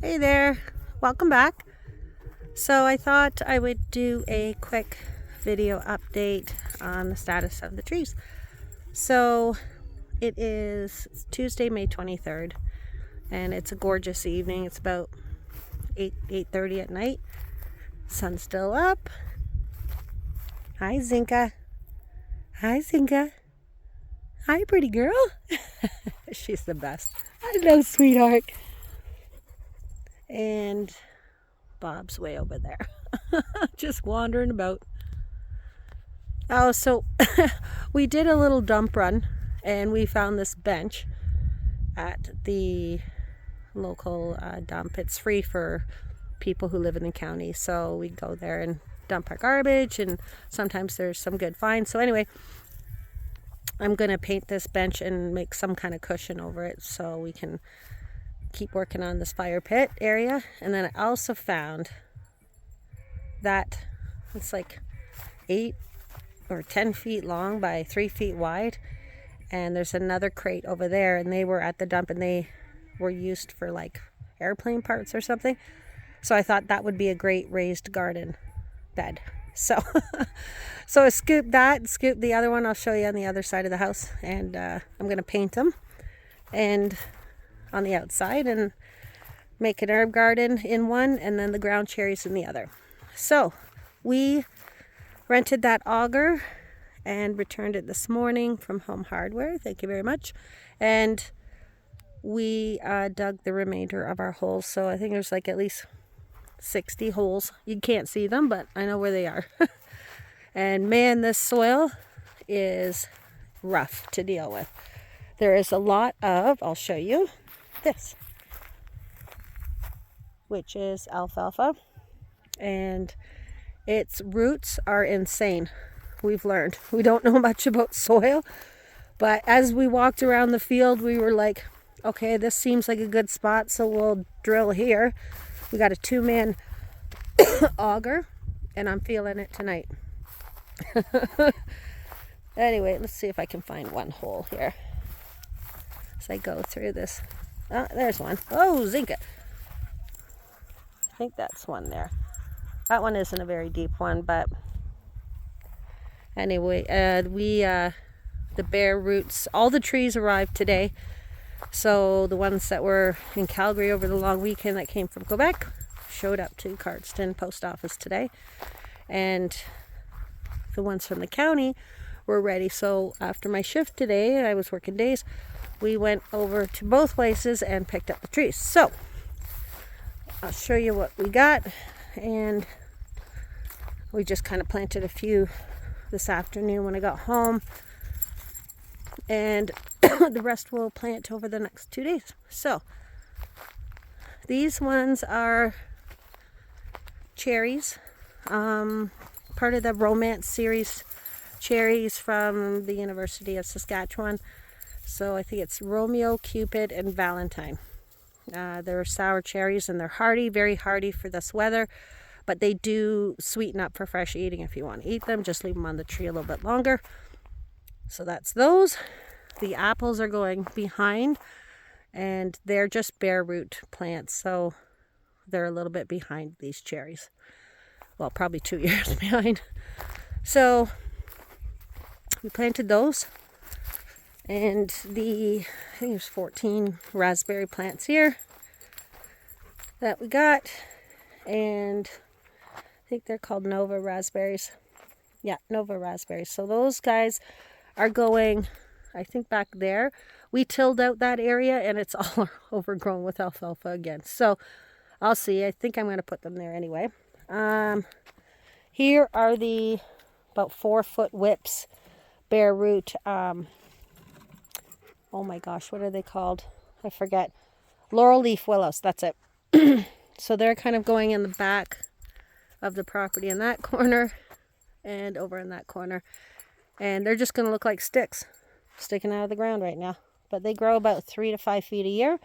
Hey there, welcome back. So I thought I would do a quick video update on the status of the trees. So it is Tuesday, May 23rd, and it's a gorgeous evening. It's about 8:30 at night. Sun's still up. Hi Zinka. Hi Zinka. Hi pretty girl. She's the best. Hello sweetheart. And Bob's way over there. Just wandering about. Oh, so we did a little dump run and we found this bench at the local dump. It's free for people who live in the county, so we go there and dump our garbage, and sometimes there's some good finds. So anyway, I'm gonna paint this bench and make some kind of cushion over it so we can keep working on this fire pit area. And then I also found that it's like 8 or 10 feet long by 3 feet wide, and there's another crate over there, and they were at the dump and they were used for like airplane parts or something. So I thought that would be a great raised garden bed. So I scooped that, scooped the other one. I'll show you on the other side of the house, and I'm gonna paint them and on the outside and make an herb garden in one, and then the ground cherries in the other. So we rented that auger and returned it this morning from Home Hardware. Thank you very much. And we dug the remainder of our holes. So I think there's like at least 60 holes. You can't see them, but I know where they are. And man, this soil is rough to deal with. There is a lot of, I'll show you this, which is alfalfa, and its roots are insane. We've learned. We don't know much about soil, but as we walked around the field, we were like, okay, this seems like a good spot, so we'll drill here. We got a 2-man auger, and I'm feeling it tonight. Anyway, let's see if I can find one hole here as I go through this. Oh, there's one. Oh, Zinka. I think that's one there. That one isn't a very deep one, but anyway, the bare roots, all the trees arrived today. So the ones that were in Calgary over the long weekend that came from Quebec showed up to Cardston Post Office today. And the ones from the county were ready. So after my shift today, I was working days, we went over to both places and picked up the trees. So I'll show you what we got. And we just kind of planted a few this afternoon when I got home, and the rest we'll plant over the next 2 days. So these ones are cherries, part of the Romance series cherries from the University of Saskatchewan. So I think it's Romeo, Cupid, and Valentine. They're sour cherries, and they're hardy, very hardy for this weather, but they do sweeten up for fresh eating. If you want to eat them, just leave them on the tree a little bit longer. So that's those. The apples are going behind, and they're just bare root plants, so they're a little bit behind these cherries. Well, probably 2 years behind. So we planted those, and I think there's 14 raspberry plants here that we got, and I think they're called Nova raspberries. Yeah, Nova raspberries. So those guys are going, I think, back there. We tilled out that area, and it's all overgrown with alfalfa again. So I'll see. I think I'm going to put them there anyway. Here are the about 4-foot whips, bare root. Oh my gosh, what are they called? I forget. Laurel leaf willows. That's it. So they're kind of going in the back of the property in that corner and over in that corner. And they're just going to look like sticks sticking out of the ground right now. But they grow about 3 to 5 feet a year,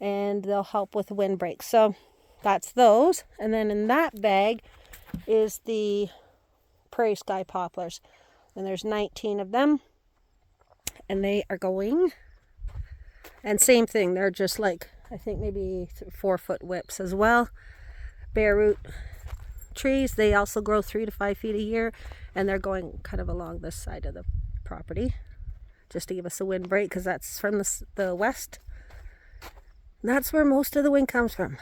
and they'll help with windbreaks. So that's those. And then in that bag is the prairie sky poplars. And there's 19 of them. And they are going. And same thing, they're just like I think maybe 4-foot whips as well. Bareroot trees. They also grow 3 to 5 feet a year, and they're going kind of along this side of the property just to give us a windbreak, because that's from the west. That's where most of the wind comes from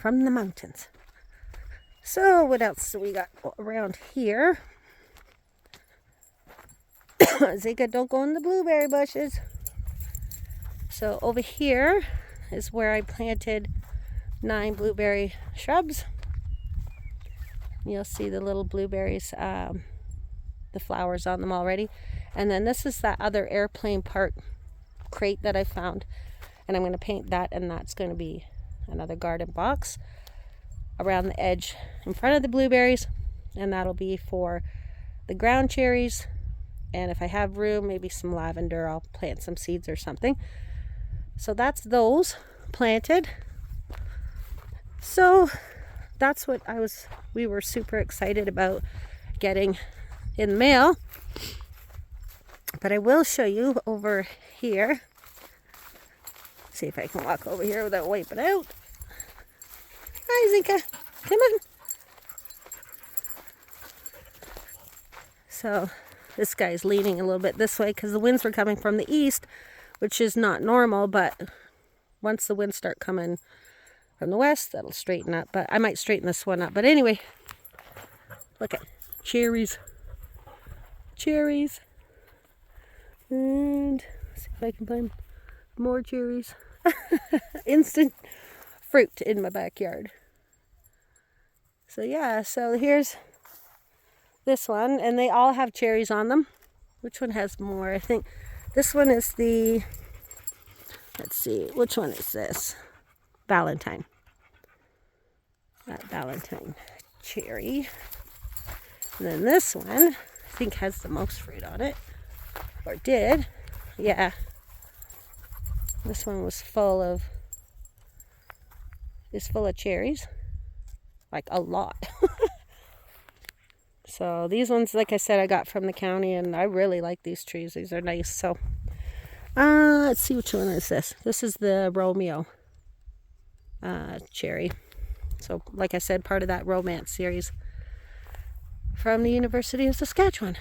the mountains. So what else do we got around here? Zika, don't go in the blueberry bushes. So over here is where I planted 9 blueberry shrubs. You'll see the little blueberries, the flowers on them already. And then this is that other airplane part crate that I found. And I'm going to paint that, and that's going to be another garden box around the edge in front of the blueberries. And that'll be for the ground cherries. And if I have room, maybe some lavender. I'll plant some seeds or something. So that's those planted. So that's what we were super excited about getting in the mail. But I will show you over here. See if I can walk over here without wiping out. Hi, Zinka. Come on. So this guy's leaning a little bit this way because the winds were coming from the east, which is not normal, but once the winds start coming from the west, that'll straighten up. But I might straighten this one up. But anyway, look at cherries. Cherries. And see if I can find more cherries. Instant fruit in my backyard. So yeah, so here's this one, and they all have cherries on them. Which one has more? I think this one is the, let's see, which one is this? Valentine. That Valentine cherry. And then this one, I think, has the most fruit on it. Or did. Yeah. This one is full of cherries. Like a lot. So these ones, like I said, I got from the county, and I really like these trees. These are nice. So let's see, which one is this. This is the Romeo cherry. So like I said, part of that romance series from the University of Saskatchewan.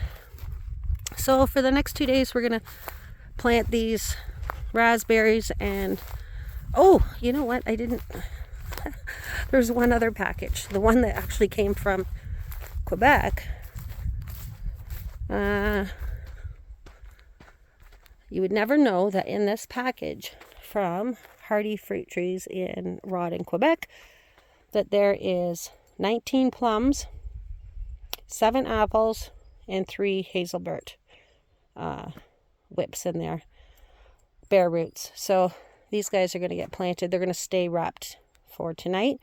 So for the next 2 days, we're going to plant these raspberries. And oh, you know what? I didn't. There's one other package. The one that actually came from Quebec. You would never know that in this package from Hardy Fruit Trees in Rodden, Quebec, that there is 19 plums, 7 apples, and 3 hazelnut whips in there, bare roots. So these guys are going to get planted. They're going to stay wrapped for tonight,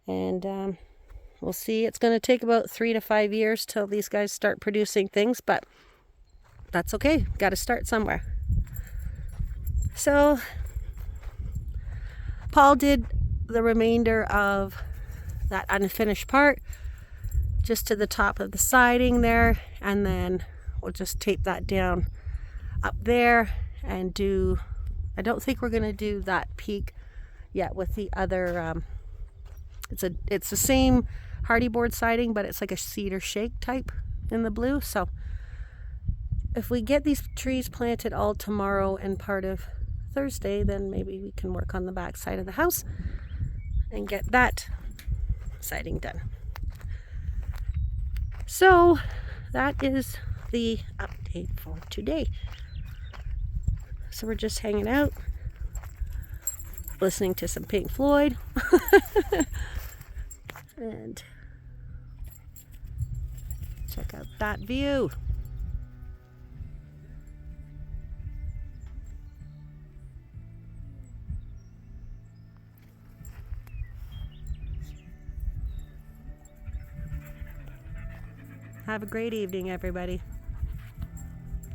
and we'll see. It's going to take about 3 to 5 years till these guys start producing things, but that's okay. Got to start somewhere. So Paul did the remainder of that unfinished part just to the top of the siding there, and then we'll just tape that down up there and do, I don't think we're going to do that peak yet with the other, it's the same hardy board siding, but it's like a cedar shake type in the blue. So if we get these trees planted all tomorrow and part of Thursday, then maybe we can work on the back side of the house and get that siding done. So that is the update for today. So we're just hanging out, listening to some Pink Floyd, and check out that view. Have a great evening, everybody.